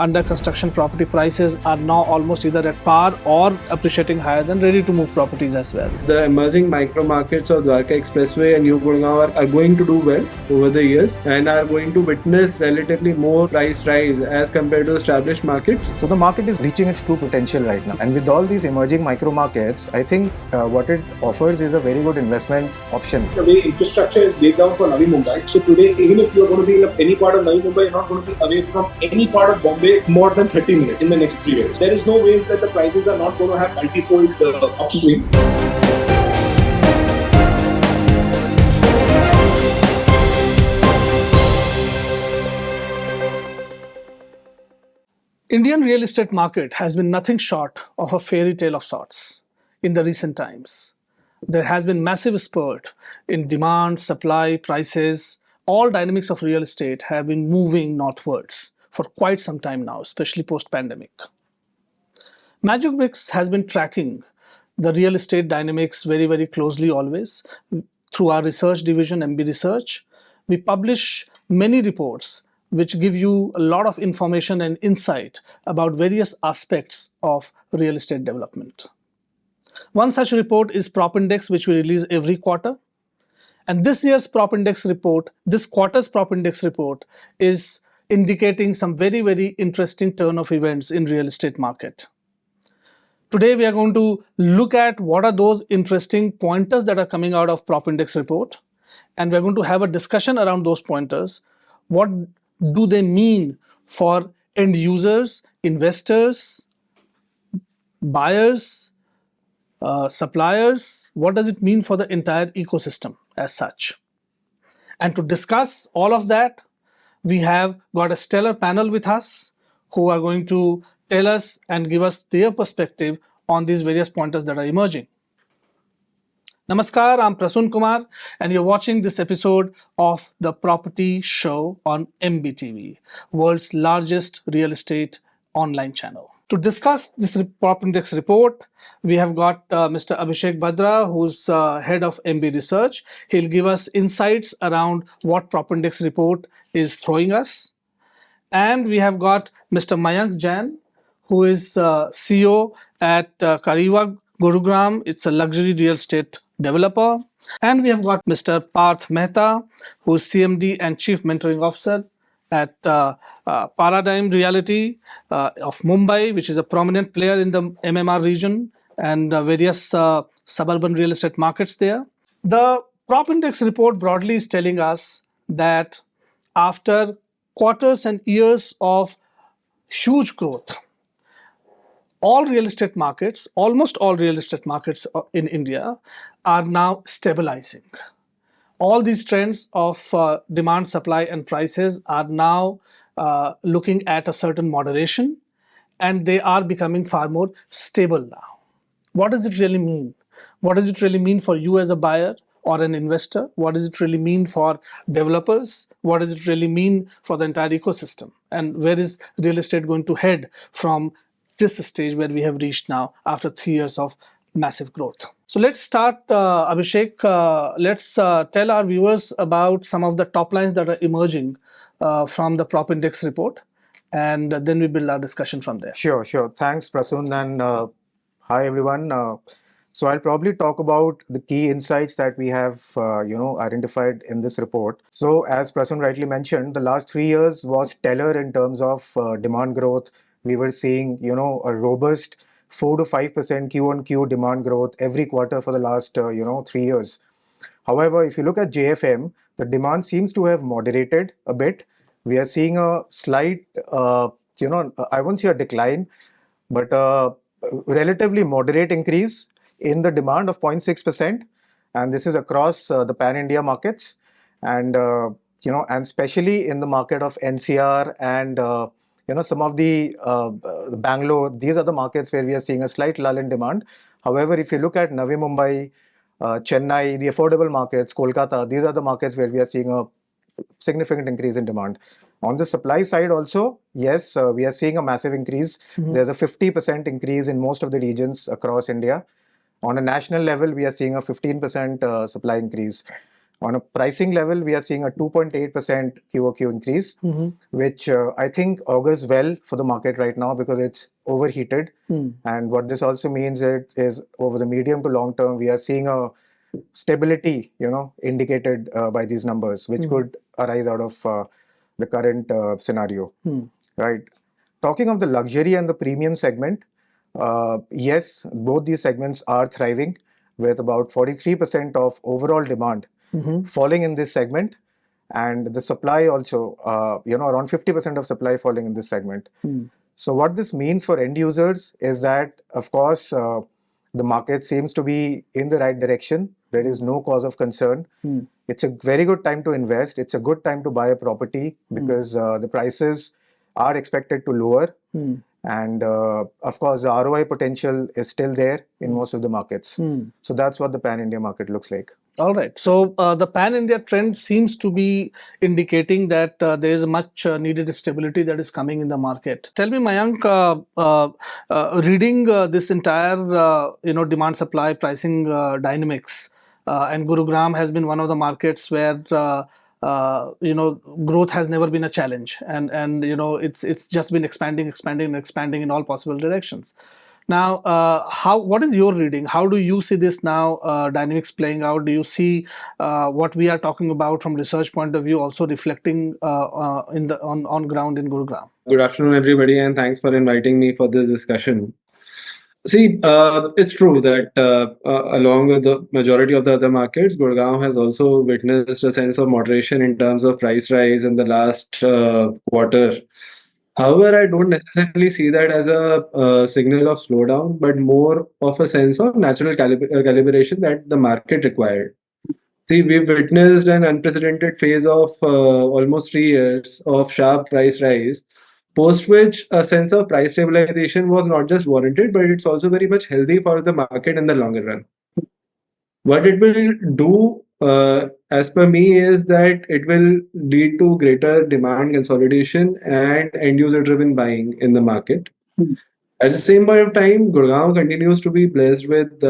under construction property prices are now almost either at par or appreciating higher than ready to move properties as well. The emerging micro markets of Dwarka Expressway and New Gurgaon are going to do well over the years and are going to witness relatively more price rise as compared to established markets. So the market is reaching its true potential right now. And with all these emerging micro markets, I think what it offers is a very good investment option. The way infrastructure is laid down for Navi Mumbai. So today, even if you're going to be in any part of Navi Mumbai, you're not going to be away from any part of Bombay more than 30 minutes in the next 3 years. There is no ways that the prices are not going to have multi-fold upswing. Indian real estate market has been nothing short of a fairy tale of sorts in the recent times. There has been massive spurt in demand, supply, prices. All dynamics of real estate have been moving northwards for quite some time now, especially post-pandemic. Magicbricks has been tracking the real estate dynamics very, very closely always. Through our research division, MB Research, we publish many reports which give you a lot of information and insight about various aspects of real estate development. One such report is PropIndex, which we release every quarter. And this year's PropIndex report, this quarter's PropIndex report is indicating some very, very interesting turn of events in real estate market. Today, we are going to look at what are those interesting pointers that are coming out of PropIndex report. And we're going to have a discussion around those pointers. What do they mean for end users, investors, buyers, suppliers? What does it mean for the entire ecosystem as such? And to discuss all of that, we have got a stellar panel with us who are going to tell us and give us their perspective on these various pointers that are emerging. Namaskar, I'm Prasun Kumar and you're watching this episode of the Property Show on MBTV, world's largest real estate online channel. To discuss this PropIndex report, we have got Mr. Abhishek Badra, who's head of MB Research. He'll give us insights around what PropIndex report is throwing us. And we have got Mr. Mayank Jain, who is CEO at Kariwa Gurugram. It's a luxury real estate developer. And we have got Mr. Parth Mehta, who is CMD and Chief Mentoring Officer at Paradigm Realty of Mumbai, which is a prominent player in the MMR region and various suburban real estate markets there. The PropIndex report broadly is telling us that after quarters and years of huge growth, all real estate markets, almost all real estate markets in India are now stabilizing. All these trends of demand, supply and prices are now looking at a certain moderation and they are becoming far more stable now. What does it really mean? What does it really mean for you as a buyer or an investor? What does it really mean for developers? What does it really mean for the entire ecosystem? And where is real estate going to head from this stage where we have reached now after 3 years of massive growth? So let's start, Abhishek. Let's tell our viewers about some of the top lines that are emerging from the PropIndex report, and then we build our discussion from there. Sure. Thanks, Prasun, and hi everyone. So I'll probably talk about the key insights that we have, identified in this report. So as Prasun rightly mentioned, the last 3 years was stellar in terms of demand growth. We were seeing, a robust 4 to 5% Q-on-Q demand growth every quarter for the last, 3 years. However, if you look at JFM, the demand seems to have moderated a bit. We are seeing a slight, I won't say a decline, but a relatively moderate increase in the demand of 0.6%. And this is across the pan-India markets and, and especially in the market of NCR and some of the Bangalore. These are the markets where we are seeing a slight lull in demand. However, if you look at Navi Mumbai, Chennai, the affordable markets, Kolkata, these are the markets where we are seeing a significant increase in demand. On the supply side also, yes, we are seeing a massive increase. There's a 50% increase in most of the regions across India. On a national level, we are seeing a 15% supply increase. On a pricing level, we are seeing a 2.8% QOQ increase, which I think augurs well for the market right now because it's overheated. And what this also means is over the medium to long term, we are seeing a stability, indicated by these numbers, which could arise out of the current scenario, right? Talking of the luxury and the premium segment, yes, both these segments are thriving with about 43% of overall demand falling in this segment, and the supply also, around 50% of supply falling in this segment. So what this means for end users is that, of course, the market seems to be in the right direction. There is no cause of concern. It's a very good time to invest. It's a good time to buy a property because the prices are expected to lower. And of course, the ROI potential is still there in most of the markets. So that's what the pan-India market looks like. All right. So the pan-India trend seems to be indicating that there is much needed stability that is coming in the market. Tell me, Mayank, reading this entire demand supply pricing dynamics, and Gurugram has been one of the markets where growth has never been a challenge, and it's just been expanding in all possible directions. Now, what is your reading? How do you see this now dynamics playing out? Do you see what we are talking about from research point of view also reflecting on ground in Gurugram? Good afternoon, everybody, and thanks for inviting me for this discussion. See, it's true that along with the majority of the other markets, Gurgaon has also witnessed a sense of moderation in terms of price rise in the last quarter. However, I don't necessarily see that as a signal of slowdown, but more of a sense of natural calibration that the market required. See, we've witnessed an unprecedented phase of almost 3 years of sharp price rise, post which a sense of price stabilization was not just warranted, but it's also very much healthy for the market in the longer run. What it will do, as per me, is that it will lead to greater demand consolidation and end user driven buying in the market. At the same point of time, Gurgaon continues to be blessed with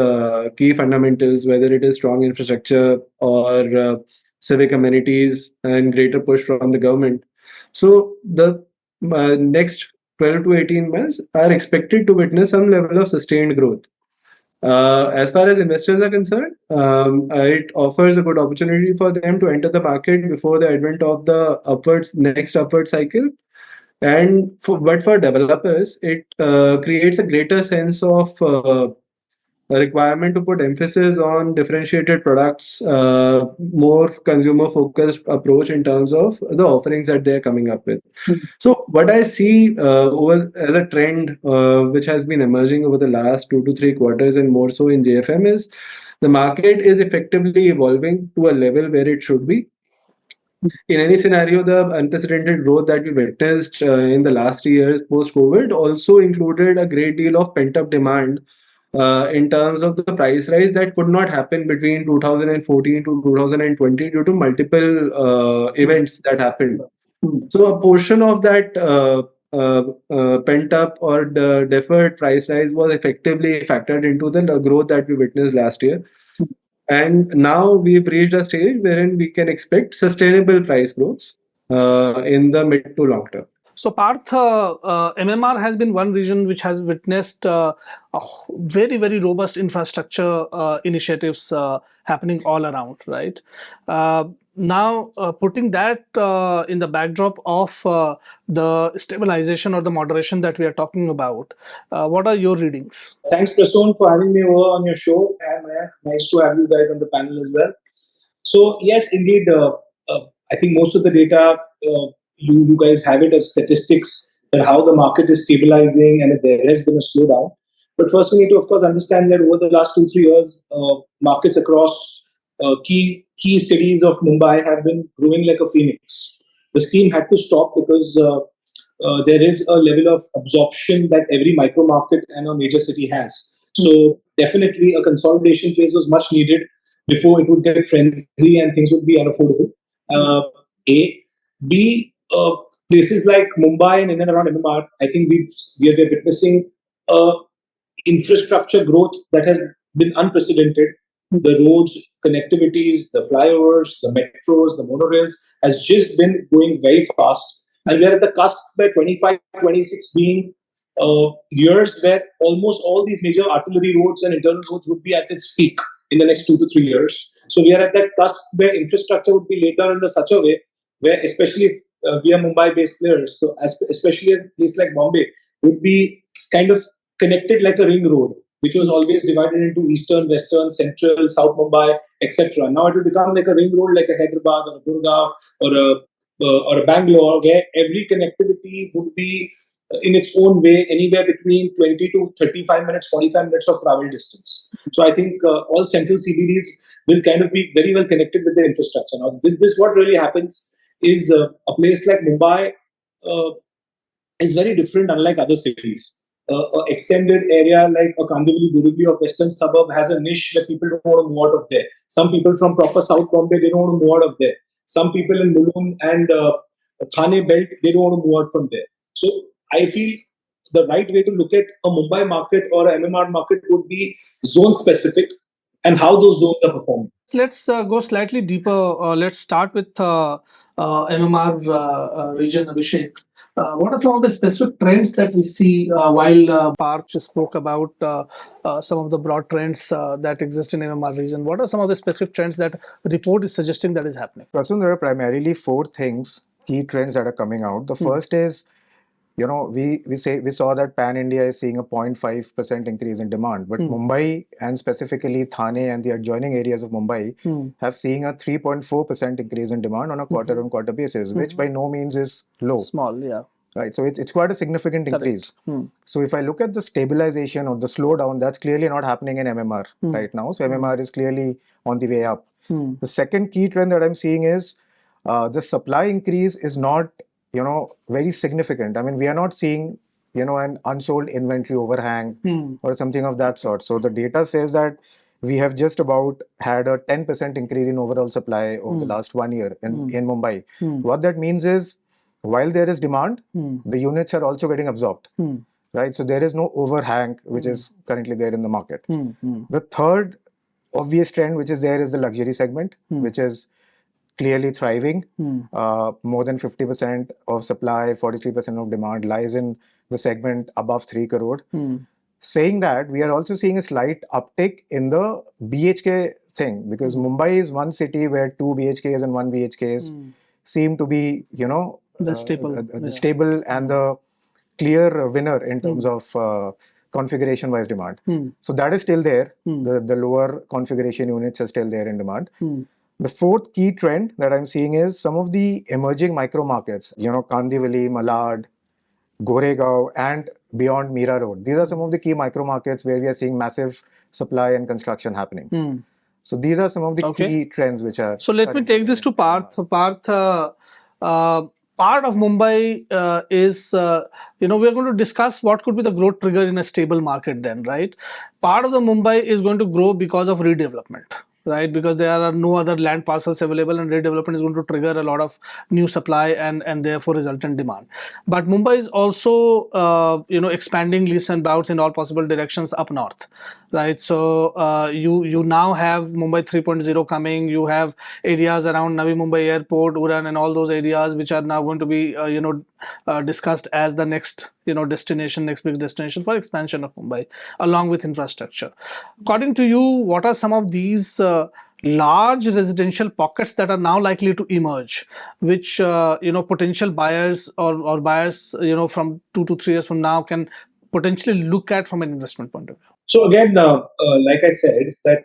key fundamentals, whether it is strong infrastructure or civic amenities and greater push from the government. So the next 12 to 18 months are expected to witness some level of sustained growth. As far as investors are concerned, it offers a good opportunity for them to enter the market before the advent of the next upward cycle. But for developers, it creates a greater sense of a requirement to put emphasis on differentiated products, more consumer focused approach in terms of the offerings that they're coming up with. So what I see over as a trend which has been emerging over the last 2 to 3 quarters and more so in JFM is the market is effectively evolving to a level where it should be. In any scenario, the unprecedented growth that we witnessed in the last 3 years post-COVID also included a great deal of pent-up demand in terms of the price rise that could not happen between 2014 to 2020 due to multiple events that happened. So a portion of that pent-up or the deferred price rise was effectively factored into the growth that we witnessed last year. And now we've reached a stage wherein we can expect sustainable price growths in the mid to long term. So, Parth, MMR has been one region which has witnessed very, very robust infrastructure initiatives happening all around, right? Now, putting that in the backdrop of the stabilization or the moderation that we are talking about, what are your readings? Thanks, Prasoon, for having me over on your show. And nice to have you guys on the panel as well. So, yes, indeed, I think most of the data you guys have it as statistics that how the market is stabilizing and if there has been a slowdown. But first, we need to, of course, understand that over the last 2-3 years, markets across key cities of Mumbai have been growing like a phoenix. The scheme had to stop because there is a level of absorption that every micro market and a major city has. So definitely a consolidation phase was much needed before it would get frenzy and things would be unaffordable. A. B. Places like Mumbai and in and around MMR, I think we are witnessing infrastructure growth that has been unprecedented. the roads, connectivities, the flyovers, the metros, the monorails has just been going very fast. And we are at the cusp where 25, 26 being years where almost all these major artillery roads and internal roads would be at its peak in the next 2 to 3 years. So we are at that cusp where infrastructure would be later in such a way where, especially we are Mumbai-based players, so especially a place like Bombay would be kind of connected like a ring road, which was always divided into eastern, western, central, south Mumbai, etc. Now it will become like a ring road, like a Hyderabad or a Gurgaon or a Bangalore, where every connectivity would be in its own way, anywhere between 20 to 35 minutes, 45 minutes of travel distance. So I think all central CBDs will kind of be very well connected with the infrastructure. Now, this what really happens is a place like Mumbai is very different, unlike other cities. An extended area like a Kandivali, Gurugram or western suburb has a niche where people don't want to move out of there. Some people from proper South Bombay, they don't want to move out of there. Some people in Mulund and Thane belt, they don't want to move out from there. So I feel the right way to look at a Mumbai market or a MMR market would be zone specific and how those zones are performing. Let's go slightly deeper. Let's start with MMR region, Abhishek. What are some of the specific trends that we see while Parth just spoke about some of the broad trends that exist in MMR region? What are some of the specific trends that report is suggesting that is happening? Prasun, there are primarily four key trends that are coming out. The first is, we saw that Pan India is seeing a 0.5% increase in demand, but Mumbai and specifically Thane and the adjoining areas of Mumbai have seen a 3.4% increase in demand on a quarter-on-quarter basis, which by no means is low. Small, yeah. Right, so it's quite a significant increase. So if I look at the stabilization or the slowdown, that's clearly not happening in MMR right now. So MMR is clearly on the way up. The second key trend that I'm seeing is the supply increase is not very significant. I mean, we are not seeing, an unsold inventory overhang or something of that sort. So the data says that we have just about had a 10% increase in overall supply over the last 1 year in Mumbai. What that means is, while there is demand, the units are also getting absorbed, right? So there is no overhang, which is currently there in the market. The third obvious trend, which is there, is the luxury segment, which is clearly thriving. More than 50% of supply, 43% of demand lies in the segment above 3 crore. Saying that, we are also seeing a slight uptick in the BHK thing, because Mumbai is one city where 2 BHKs and 1 BHKs seem to be, the staple, the stable and the clear winner in terms of configuration-wise demand. So that is still there. The lower configuration units are still there in demand. The fourth key trend that I'm seeing is some of the emerging micro markets, Kandivali, Malad, Goregaon, and beyond Mira Road. These are some of the key micro markets where we are seeing massive supply and construction happening. So these are some of the key trends which are. So let me take this to Parth. Parth, part of Mumbai is, we are going to discuss what could be the growth trigger in a stable market then, right? Part of the Mumbai is going to grow because of redevelopment, right? Because there are no other land parcels available, and redevelopment is going to trigger a lot of new supply and therefore resultant demand. But Mumbai is also, expanding leaps and bounds in all possible directions up north, right? So you now have Mumbai 3.0 coming. You have areas around Navi Mumbai Airport, Uran, and all those areas which are now going to be, discussed as the next, next big destination for expansion of Mumbai, along with infrastructure. According to you, what are some of these large residential pockets that are now likely to emerge, which potential buyers or buyers from 2 to 3 years from now can potentially look at from an investment point of view? So again, like I said, that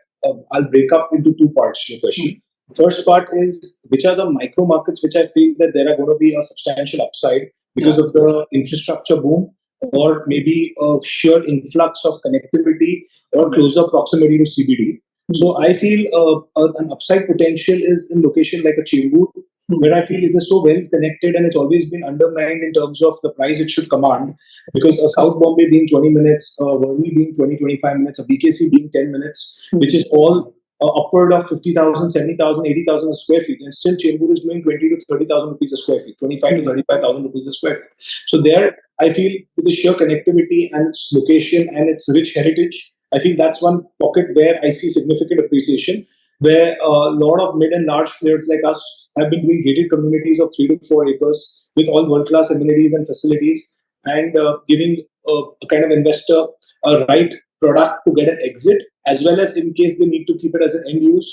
I'll break up into two parts your question. First part is, which are the micro markets which I feel that there are going to be a substantial upside because of the infrastructure boom, or maybe a sheer influx of connectivity or closer proximity to CBD. So I feel an upside potential is in location like a Chembur, where I feel it is so well connected and it's always been undermined in terms of the price it should command. Because a South Bombay being 20 minutes, Worli being 20-25 minutes, a BKC being 10 minutes, which is all upward of 50,000, 70,000, 80,000 a square feet. And still Chembur is doing 20 to 30,000 rupees a square feet, 25 to 35,000 rupees a square feet. So there, I feel with the sheer connectivity and its location and its rich heritage, I think that's one pocket where I see significant appreciation, where a lot of mid and large players like us have been doing gated communities of 3 to 4 acres with all world-class amenities and facilities, and giving a kind of investor a right product to get an exit, as well as in case they need to keep it as an end use,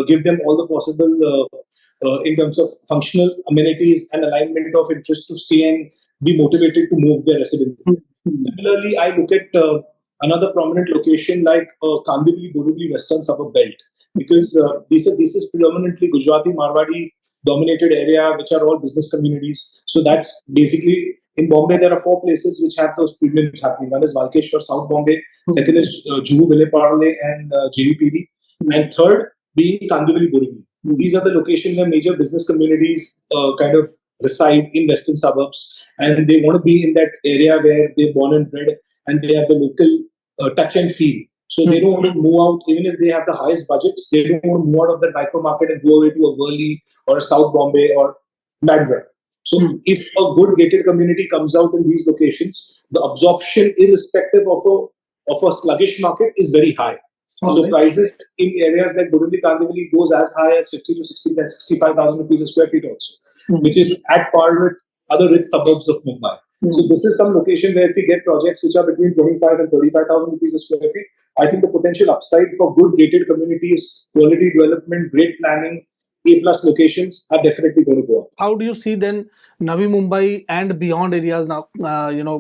give them all the possible in terms of functional amenities and alignment of interest to stay and be motivated to move their residents. Similarly, I look at another prominent location like Kandivali, Borivali Western Suburb Belt, because this is predominantly Gujarati, Marwadi dominated area, which are all business communities. So that's basically in Bombay. There are 4 places which have those premiums happening. One is Walkeshwar, South Bombay. Second is Juhu, Vile Parle, and JVPD. And third being Kandivali, Borivali. These are the locations where major business communities kind of reside in western suburbs, and they want to be in that area where they're born and bred, and they have the local touch and feel. So they don't want to move out, even if they have the highest budgets. They don't want to move out of that micro market and go away to a Worli or a South Bombay or Bandra. So if a good gated community comes out in these locations, the absorption, irrespective of a sluggish market, is very high. So prices in areas like Borivali, Kandivali goes as high as 50 to 60, 65,000 rupees a square feet also, which is at par with other rich suburbs of Mumbai. So this is some location where if we get projects which are between 25 and 35,000 rupees a square feet, I think the potential upside for good gated communities, quality development, great planning, A+ locations are definitely going to go up. How do you see then Navi Mumbai and beyond areas now,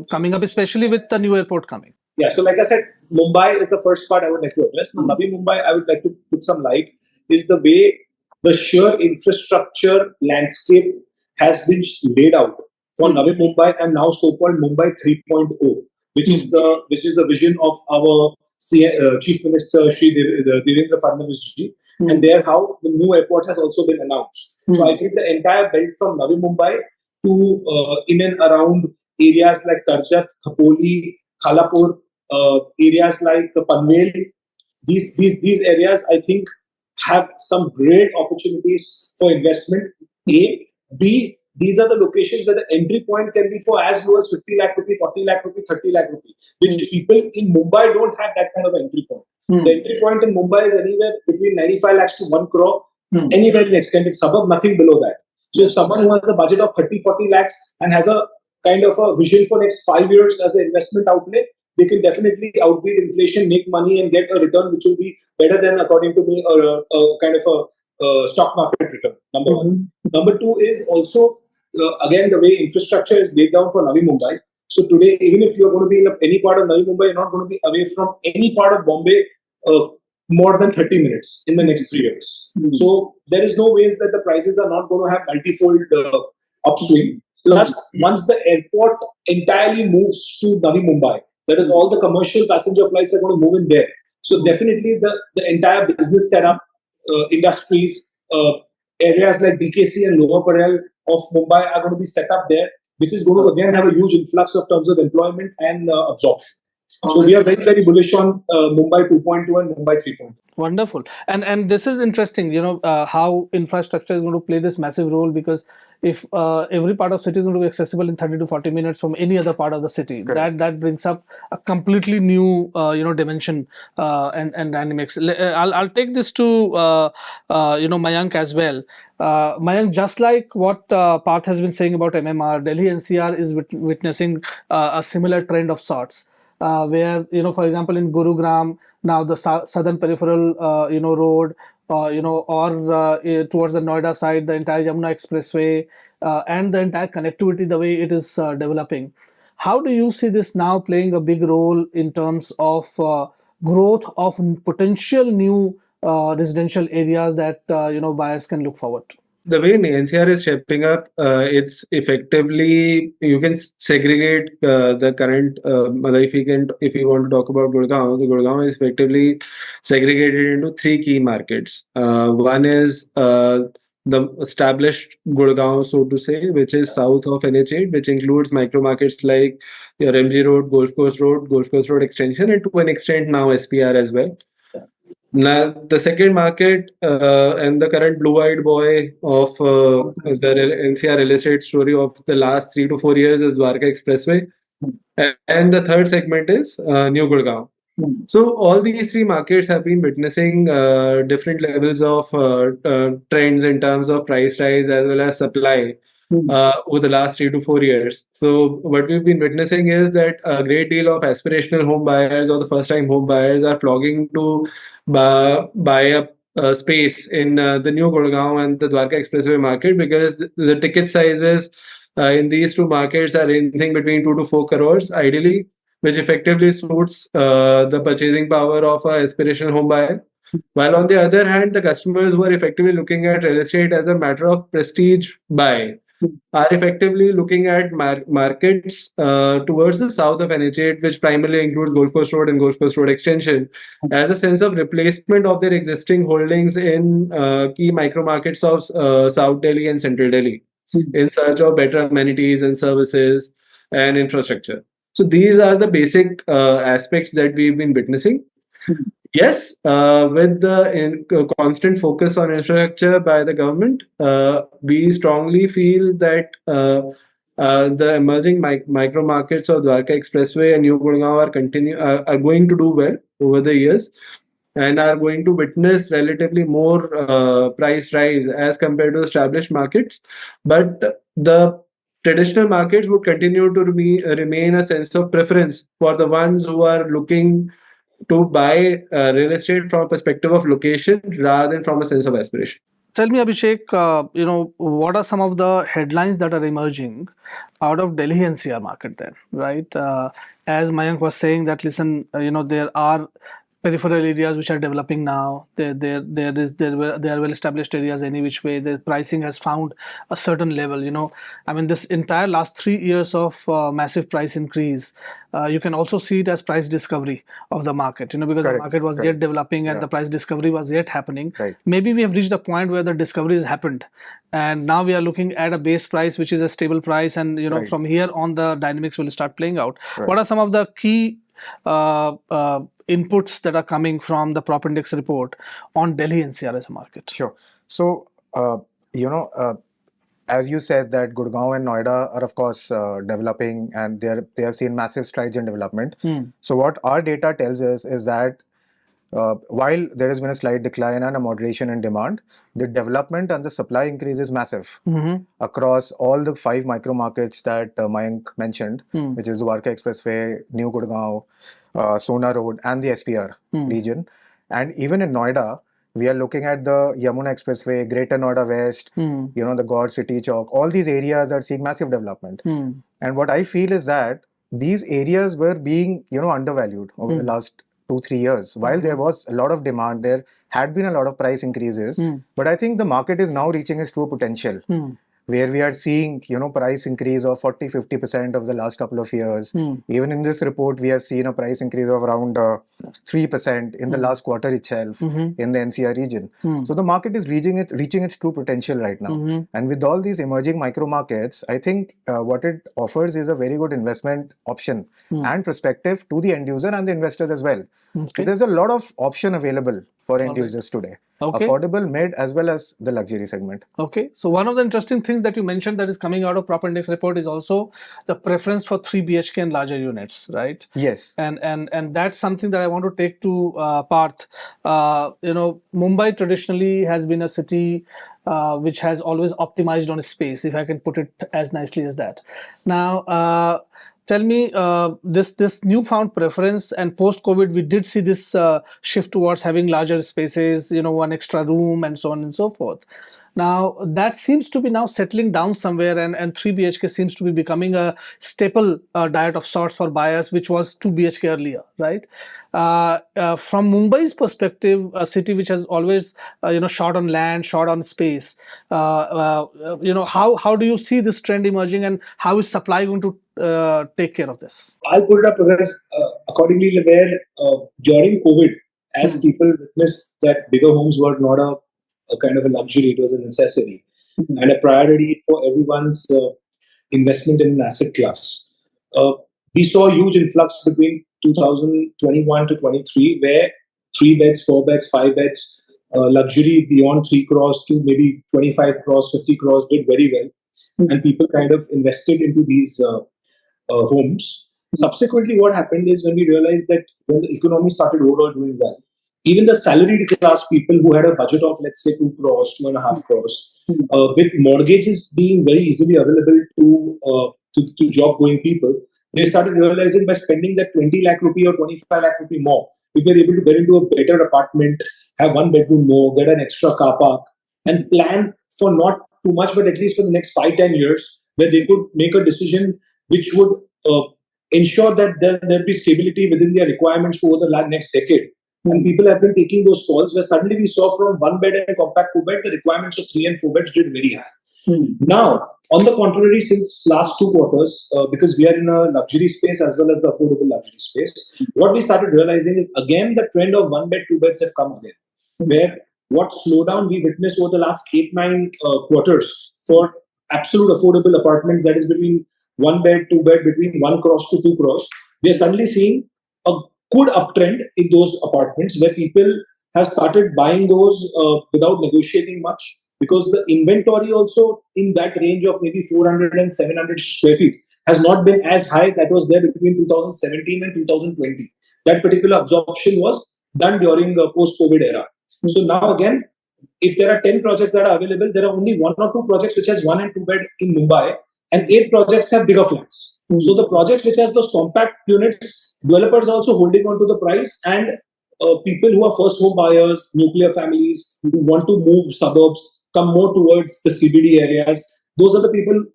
coming up, especially with the new airport coming? Yeah, so like I said, Mumbai is the first part I would like to address. Now, Navi Mumbai, I would like to put some light, is the way the sheer infrastructure landscape has been laid out for Navi Mumbai, and now so-called Mumbai 3.0, which is the vision of our Chief Minister Shri Devendra Fadnavis ji, and there how the new airport has also been announced. So I think the entire belt from Navi Mumbai to in and around areas like Karjat, Khopoli, Khalapur, areas like Panvel, these areas I think have some great opportunities for investment. A, B, these are the locations where the entry point can be for as low as 50 lakh rupee, 40 lakh rupee, 30 lakh rupee, which people in Mumbai don't have that kind of entry point. The entry point in Mumbai is anywhere between 95 lakhs to 1 crore, anywhere in extended suburb, nothing below that. So if someone who has a budget of 30, 40 lakhs and has a kind of a vision for next 5 years as an investment outlay, they can definitely outbeat inflation, make money, and get a return which will be better than, according to me, a kind of a stock market return. Number one. Number two is also, again, the way infrastructure is laid down for Navi Mumbai. So today, even if you're going to be in any part of Navi Mumbai, you're not going to be away from any part of Bombay more than 30 minutes in the next 3 years. So there is no ways that the prices are not going to have multifold upswing. Plus, once the airport entirely moves to Navi Mumbai, that is, all the commercial passenger flights are going to move in there. So definitely the entire business setup, industries, areas like BKC and Lower Parel of Mumbai are going to be set up there, which is going to again have a huge influx of terms of employment and absorption. So we are very, very bullish on Mumbai 2.2 and Mumbai 3.2. Wonderful. And this is interesting, how infrastructure is going to play this massive role, because if every part of city is going to be accessible in 30 to 40 minutes from any other part of the city, that brings up a completely new, dimension and dynamics. I'll take this to, Mayank as well. Mayank, just like what Parth has been saying about MMR, Delhi NCR is witnessing a similar trend of sorts. Where, for example, in Gurugram, now the southern peripheral, road, or towards the Noida side, the entire Yamuna Expressway, and the entire connectivity, the way it is developing. How do you see this now playing a big role in terms of growth of potential new residential areas that, buyers can look forward to? The way NCR is shaping up, it's effectively, you can segregate the current, if you want to talk about Gurgaon, the Gurgaon is effectively segregated into 3 key markets. One is the established Gurgaon, so to say, which is south of NH8, which includes micro markets like your MG Road, Golf Course Road extension, and to an extent now SPR as well. Now, the second market and the current blue-eyed boy of the NCR real estate story of the last 3 to 4 years is Dwarka Expressway. And the third segment is New Gurgaon. So all these three markets have been witnessing different levels of trends in terms of price rise as well as supply over the last 3 to 4 years. So what we've been witnessing is that a great deal of aspirational home buyers or the first time home buyers are flocking to buy a space in the new Gurgaon and the Dwarka Expressway market because the ticket sizes in these two markets are anything between 2 to 4 crores ideally, which effectively suits the purchasing power of a aspirational home buyer. While on the other hand, the customers who are effectively looking at real estate as a matter of prestige buy are effectively looking at markets towards the south of NH8, which primarily includes Golf Course Road and Golf Course Road Extension, as a sense of replacement of their existing holdings in key micro markets of South Delhi and Central Delhi in search of better amenities and services and infrastructure. So these are the basic aspects that we've been witnessing. Yes, with the constant focus on infrastructure by the government, we strongly feel that the emerging micro markets of Dwarka Expressway and New Gurgaon are going to do well over the years and are going to witness relatively more price rise as compared to established markets. But the traditional markets would continue to remain a sense of preference for the ones who are looking to buy real estate from a perspective of location rather than from a sense of aspiration. Tell me, Abhishek, what are some of the headlines that are emerging out of Delhi NCR market then, right? As Mayank was saying that, listen, there are peripheral areas which are developing now. There are well established areas any which way. The pricing has found a certain level. I mean, this entire last 3 years of massive price increase, you can also see it as price discovery of the market. Because the market was yet developing and the price discovery was yet happening. Maybe we have reached a point where the discovery has happened, and now we are looking at a base price which is a stable price, and from here on the dynamics will start playing out. What are some of the key inputs that are coming from the PropIndex report on Delhi NCR as a market? Sure. So, as you said, that Gurgaon and Noida are, of course, developing, and they have seen massive strides in development. So what our data tells us is that while there has been a slight decline and a moderation in demand, the development and the supply increase is massive across all the 5 micro markets that Mayank mentioned, which is Dwarka Expressway, New Gurgaon, Sona Road, and the SPR region. And even in Noida, we are looking at the Yamuna Expressway, Greater Noida West, the God City Chowk. All these areas are seeing massive development. And what I feel is that these areas were being, undervalued over the last 2-3 years. While there was a lot of demand, there had been a lot of price increases. But I think the market is now reaching its true potential, where we are seeing, price increase of 40-50% of the last couple of years. Even in this report, we have seen a price increase of around 3% in the last quarter itself in the NCR region. So the market is reaching its true potential right now. And with all these emerging micro markets, I think what it offers is a very good investment option and perspective to the end user and the investors as well. So there's a lot of option available for end users today. Affordable, mid, as well as the luxury segment. Okay. So one of the interesting things that you mentioned that is coming out of PropIndex report is also the preference for 3 BHK and larger units, right? Yes. And that's something that I want to take to Parth. Mumbai traditionally has been a city which has always optimized on space, if I can put it as nicely as that. Now, tell me, this newfound preference, and post-COVID, we did see this shift towards having larger spaces, one extra room and so on and so forth. Now, that seems to be now settling down somewhere, and 3 BHK seems to be becoming a staple diet of sorts for buyers, which was 2 BHK earlier, right? From Mumbai's perspective, a city which has always, short on land, short on space, how do you see this trend emerging, and how is supply going to take care of this? I'll put it up as accordingly where during COVID, as people witnessed that bigger homes were not a kind of a luxury, it was a necessity and a priority for everyone's investment in an asset class. We saw a huge influx between 2021 to 23, where 3 beds, 4 beds, 5 beds, luxury beyond 3 crores to maybe 25 crores, 50 crores did very well. And people kind of invested into these homes. Subsequently, what happened is when we realized that when the economy started overall doing well, even the salaried class people who had a budget of, let's say, 2 crores, 2.5 crores, with mortgages being very easily available to job going people, they started realizing by spending that 20 lakh rupee or 25 lakh rupee more, if you're able to get into a better apartment, have one bedroom more, get an extra car park, and plan for not too much, but at least for the next 5-10 years, where they could make a decision which would ensure that there'll be stability within their requirements for the next decade. And people have been taking those calls where suddenly we saw from one bed and compact two bed, the requirements of 3 and 4 beds did very high. Now, on the contrary, since last 2 quarters, because we are in a luxury space as well as the affordable luxury space, what we started realizing is again the trend of one bed, two beds have come again. Where what slowdown we witnessed over the last 8-9 quarters for absolute affordable apartments, that is between one bed, two bed, between 1 crores to 2 crores, we are suddenly seeing a good uptrend in those apartments where people have started buying those without negotiating much, because the inventory also in that range of maybe 400 and 700 square feet has not been as high that was there between 2017 and 2020. That particular absorption was done during the post-COVID era. So now again, if there are 10 projects that are available, there are only 1 or 2 projects which has 1 and 2 bed in Mumbai, and 8 projects have bigger flats. So the projects which has those compact units, developers are also holding on to the price, and people who are first home buyers, nuclear families who want to move suburbs, come more towards the CBD areas. Those are the people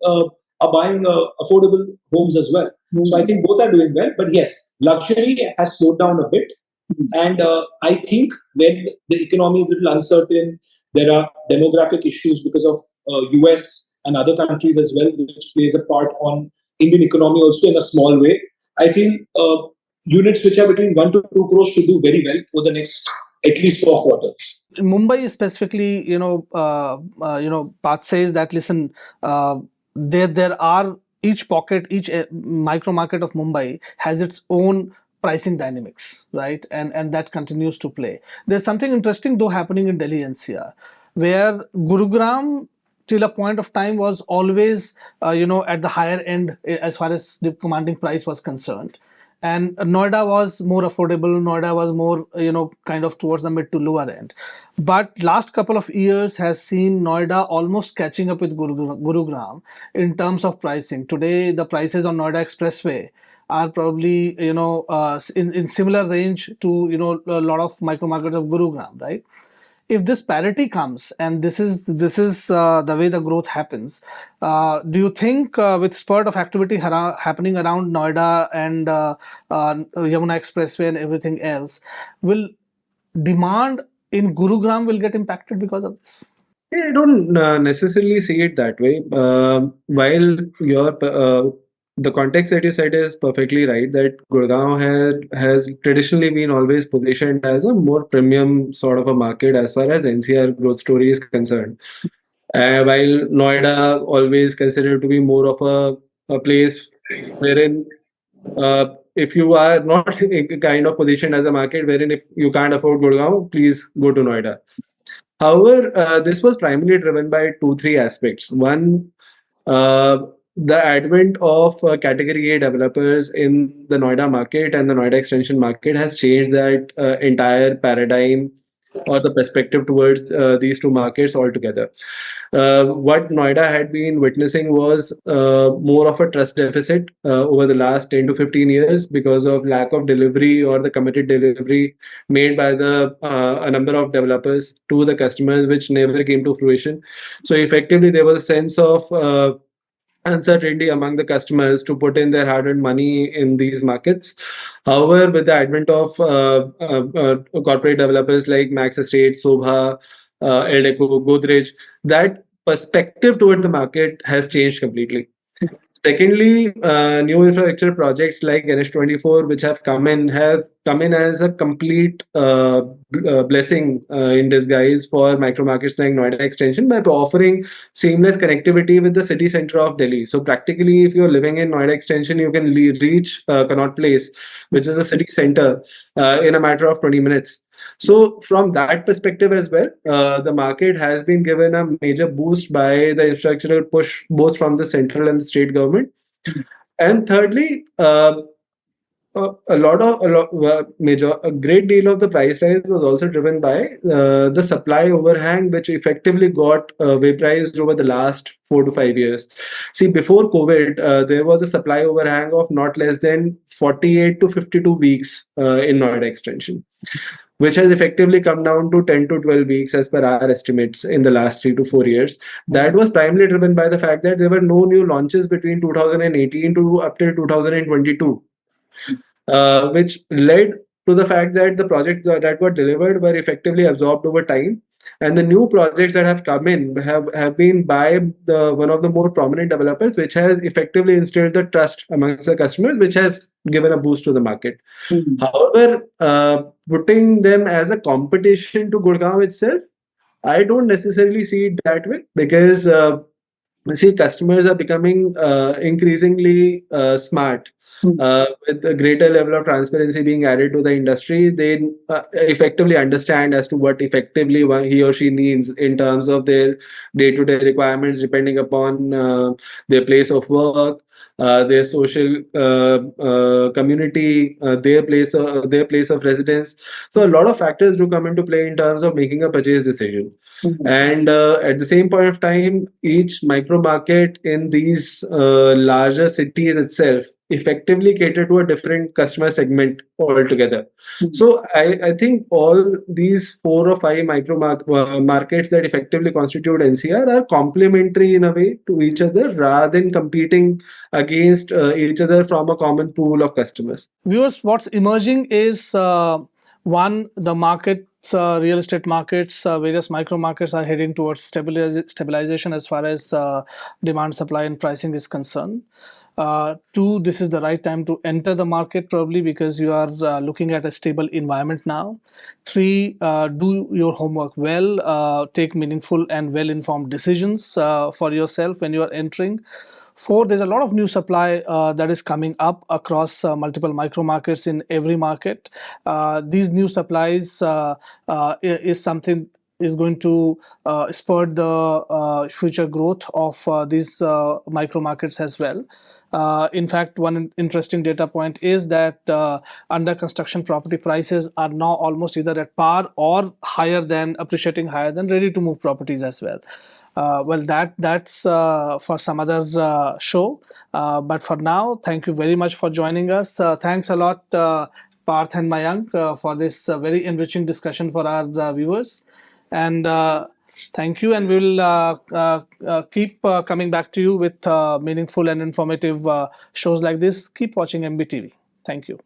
are buying affordable homes as well. So I think both are doing well. But yes, luxury has slowed down a bit. And I think when the economy is a little uncertain, there are demographic issues because of US and other countries as well, which plays a part on Indian economy also in a small way. I feel units which are between 1 to 2 crores should do very well for the next at least 4 quarters. In Mumbai specifically, Path says that listen, there are each pocket, each micro market of Mumbai has its own pricing dynamics, right? And that continues to play. There's something interesting though happening in Delhi NCR, where Gurugram till a point of time was always at the higher end as far as the commanding price was concerned, and Noida was more affordable. Noida was more kind of towards the mid to lower end. But last couple of years has seen Noida almost catching up with Gurugram in terms of pricing. Today the prices on Noida Expressway are probably in similar range to a lot of micro markets of Gurugram, right? If this parity comes, and this is the way the growth happens, do you think with spurt of activity happening around Noida and Yamuna Expressway and everything else, will demand in Gurugram will get impacted because of this? I don't necessarily see it that way. While the context that you said is perfectly right, that Gurgaon has traditionally been always positioned as a more premium sort of a market as far as NCR growth story is concerned. While Noida always considered to be more of a place wherein if you are not kind of positioned as a market wherein if you can't afford Gurgaon, please go to Noida. However, this was primarily driven by 2-3 aspects. One, the advent of category A developers in the Noida market and the Noida extension market has changed that entire paradigm or the perspective towards these two markets altogether. What Noida had been witnessing was more of a trust deficit over the last 10 to 15 years because of lack of delivery or the committed delivery made by a number of developers to the customers, which never came to fruition. So effectively, there was a sense of uncertainty among the customers to put in their hard-earned money in these markets. However, with the advent of corporate developers like Max Estate, Sobha, Eldeco, Godrej, that perspective toward the market has changed completely. Secondly, new infrastructure projects like NH24, which have come in as a complete blessing in disguise for micro markets like Noida Extension by offering seamless connectivity with the city center of Delhi. So practically, if you're living in Noida Extension, you can reach Connaught Place, which is a city center, in a matter of 20 minutes. So from that perspective as well, the market has been given a major boost by the infrastructural push both from the central and the state government. And thirdly, a great deal of the price rise was also driven by the supply overhang, which effectively got vaporized over the last 4 to 5 years. See, before COVID, there was a supply overhang of not less than 48 to 52 weeks in Noida extension, which has effectively come down to 10 to 12 weeks as per our estimates in the last 3 to 4 years. That was primarily driven by the fact that there were no new launches between 2018 to up till 2022, which led to the fact that the projects that got delivered were effectively absorbed over time. And the new projects that have come in have been by one of the more prominent developers, which has effectively instilled the trust amongst the customers, which has given a boost to the market. However, putting them as a competition to Gurgaon itself, I don't necessarily see it that way, because see, customers are becoming increasingly smart. With a greater level of transparency being added to the industry, they effectively understand as to what effectively he or she needs in terms of their day-to-day requirements, depending upon their place of work, their social community, their place of residence. So a lot of factors do come into play in terms of making a purchase decision. And at the same point of time, each micro market in these larger cities itself effectively cater to a different customer segment altogether. So I think all these 4 or 5 markets that effectively constitute NCR are complementary in a way to each other, rather than competing against each other from a common pool of customers. Viewers, what's emerging is one, the markets, real estate markets, various micro markets are heading towards stabilization as far as demand, supply, and pricing is concerned. Two, this is the right time to enter the market, probably because you are looking at a stable environment now. Three, do your homework well, take meaningful and well-informed decisions for yourself when you are entering. Four, there's a lot of new supply that is coming up across multiple micro markets in every market. These new supplies is something is going to spur the future growth of these micro markets as well. In fact, one interesting data point is that under construction property prices are now almost either at par or appreciating higher than ready to move properties as well. Well, that's for some other show. But for now, thank you very much for joining us. Thanks a lot, Parth and Mayank, for this very enriching discussion for our viewers. And thank you, and we'll keep coming back to you with meaningful and informative shows like this. Keep watching MBTV. Thank you.